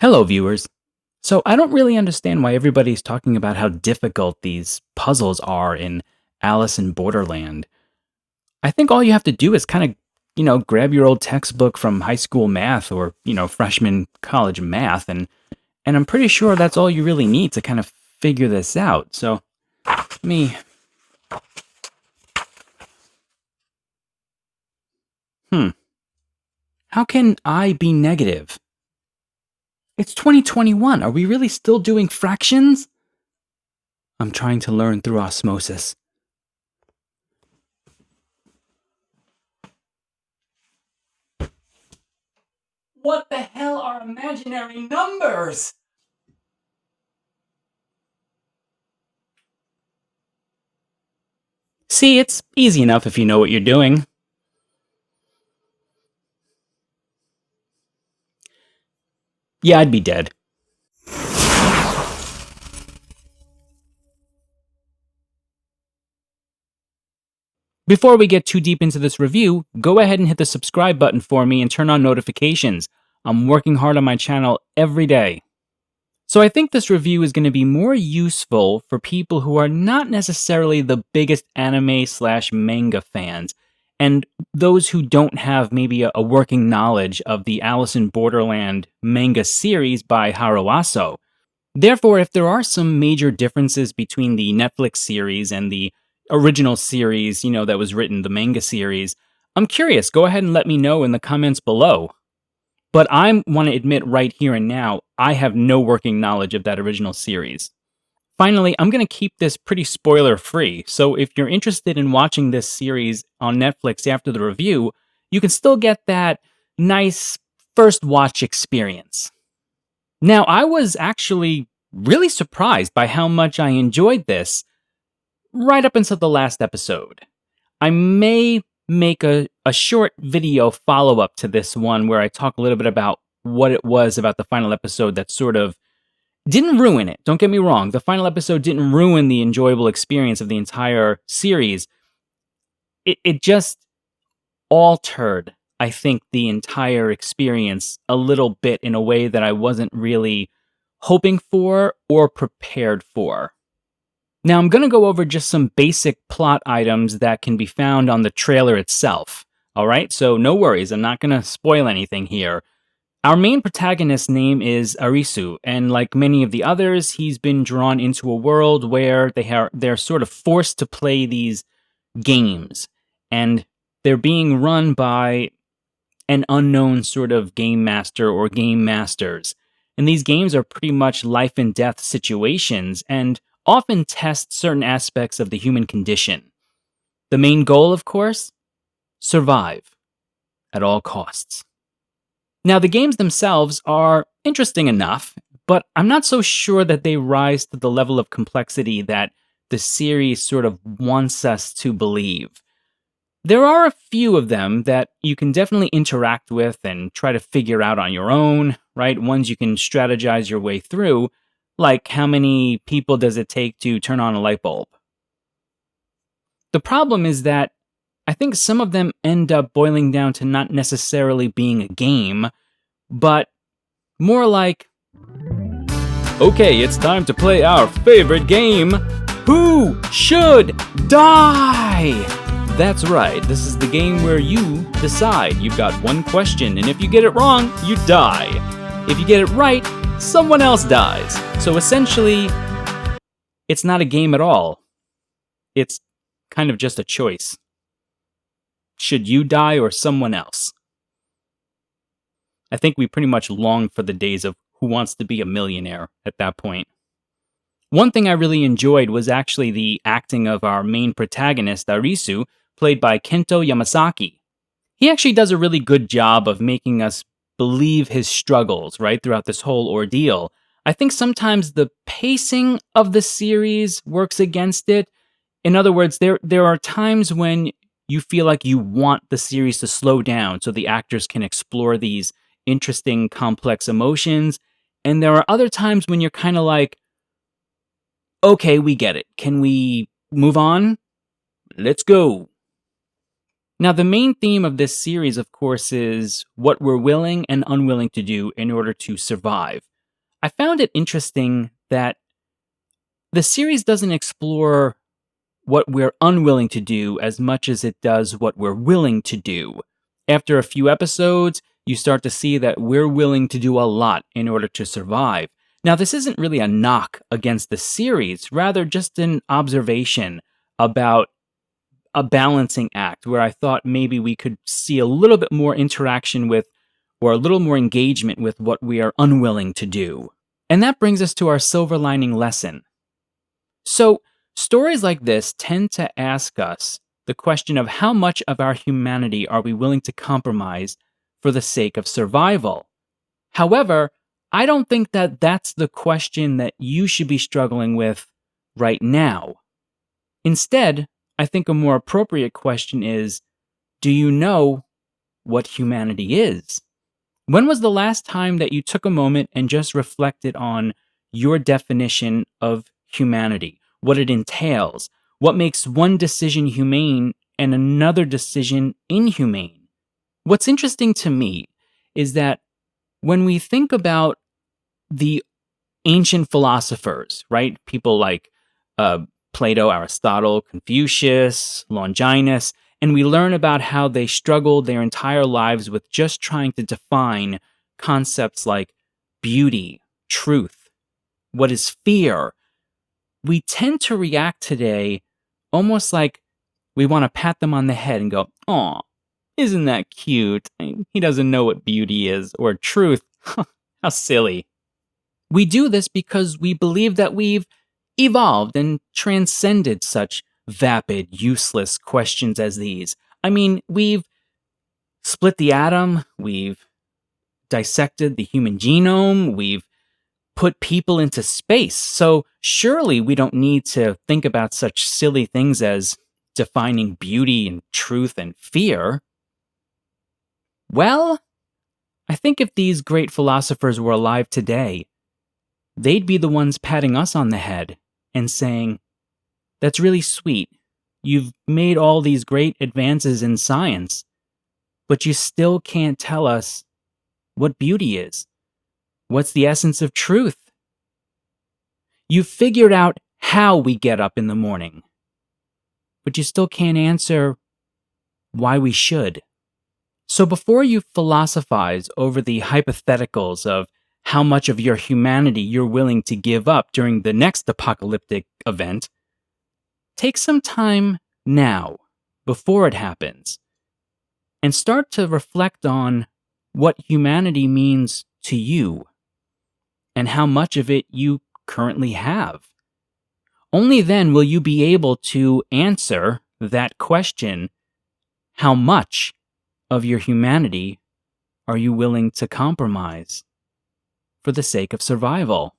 Hello, viewers. So, I don't really understand why everybody's talking about how difficult these puzzles are in Alice in Borderland. I think all you have to do is kind of, grab your old textbook from high school math or, freshman college math, and I'm pretty sure that's all you really need to kind of figure this out. So, me. Hmm. How can I be negative? It's 2021. Are we really still doing fractions? I'm trying to learn through osmosis. What the hell are imaginary numbers? See, it's easy enough if you know what you're doing. Yeah, I'd be dead. Before we get too deep into this review, go ahead and hit the subscribe button for me and turn on notifications. I'm working hard on my channel every day. So I think this review is going to be more useful for people who are not necessarily the biggest anime/manga fans, and those who don't have maybe a working knowledge of the Alice in Borderland manga series by Haro Aso. Therefore, if there are some major differences between the Netflix series and the original series, that was written, the manga series, I'm curious. Go ahead and let me know in the comments below. But I want to admit right here and now, I have no working knowledge of that original series. Finally, I'm going to keep this pretty spoiler free, so if you're interested in watching this series on Netflix after the review, you can still get that nice first watch experience. Now, I was actually really surprised by how much I enjoyed this right up until the last episode. I may make a short video follow-up to this one where I talk a little bit about what it was about the final episode that sort of didn't ruin it. Don't get me wrong. The final episode didn't ruin the enjoyable experience of the entire series. It just altered, I think, the entire experience a little bit in a way that I wasn't really hoping for or prepared for. Now, I'm going to go over just some basic plot items that can be found on the trailer itself. All right, so no worries, I'm not going to spoil anything here. Our main protagonist's name is Arisu, and like many of the others, he's been drawn into a world where they're sort of forced to play these games, and they're being run by an unknown sort of game master or game masters. And these games are pretty much life and death situations and often test certain aspects of the human condition. The main goal, of course, survive at all costs. Now, the games themselves are interesting enough, but I'm not so sure that they rise to the level of complexity that the series sort of wants us to believe. There are a few of them that you can definitely interact with and try to figure out on your own, right? Ones you can strategize your way through, like how many people does it take to turn on a light bulb? The problem is that I think some of them end up boiling down to not necessarily being a game, but more like, okay, it's time to play our favorite game, Who Should Die? That's right, this is the game where you decide. You've got one question, and if you get it wrong, you die. If you get it right, someone else dies. So essentially, it's not a game at all. It's kind of just a choice. Should you die or someone else? I think we pretty much long for the days of Who Wants to Be a Millionaire at that point. One thing I really enjoyed was actually the acting of our main protagonist, Arisu, played by Kento Yamasaki. He actually does a really good job of making us believe his struggles, right, throughout this whole ordeal. I think sometimes the pacing of the series works against it. In other words, there are times when you feel like you want the series to slow down so the actors can explore these interesting, complex emotions. And there are other times when you're kind of like, okay, we get it. Can we move on? Let's go. Now, the main theme of this series, of course, is what we're willing and unwilling to do in order to survive. I found it interesting that the series doesn't explore what we're unwilling to do as much as it does what we're willing to do. After a few episodes, you start to see that we're willing to do a lot in order to survive. Now, this isn't really a knock against the series, rather just an observation about a balancing act where I thought maybe we could see a little bit more interaction with or a little more engagement with what we are unwilling to do. And that brings us to our silver lining lesson. So, stories like this tend to ask us the question of how much of our humanity are we willing to compromise for the sake of survival. However, I don't think that that's the question that you should be struggling with right now. Instead, I think a more appropriate question is, do you know what humanity is? When was the last time that you took a moment and just reflected on your definition of humanity, what it entails, what makes one decision humane and another decision inhumane? What's interesting to me is that when we think about the ancient philosophers, right? People like Plato, Aristotle, Confucius, Longinus, and we learn about how they struggled their entire lives with just trying to define concepts like beauty, truth, what is fear. We tend to react today almost like we want to pat them on the head and go, "Aw, isn't that cute? He doesn't know what beauty is, or truth. How silly." We do this because we believe that we've evolved and transcended such vapid, useless questions as these. I mean, we've split the atom, we've dissected the human genome, we've put people into space. So surely we don't need to think about such silly things as defining beauty and truth and fear. Well, I think if these great philosophers were alive today, they'd be the ones patting us on the head and saying, "That's really sweet. You've made all these great advances in science, but you still can't tell us what beauty is. What's the essence of truth? You've figured out how we get up in the morning, but you still can't answer why we should." So before you philosophize over the hypotheticals of how much of your humanity you're willing to give up during the next apocalyptic event, take some time now, before it happens, and start to reflect on what humanity means to you and how much of it you currently have. Only then will you be able to answer that question: how much of your humanity are you willing to compromise for the sake of survival?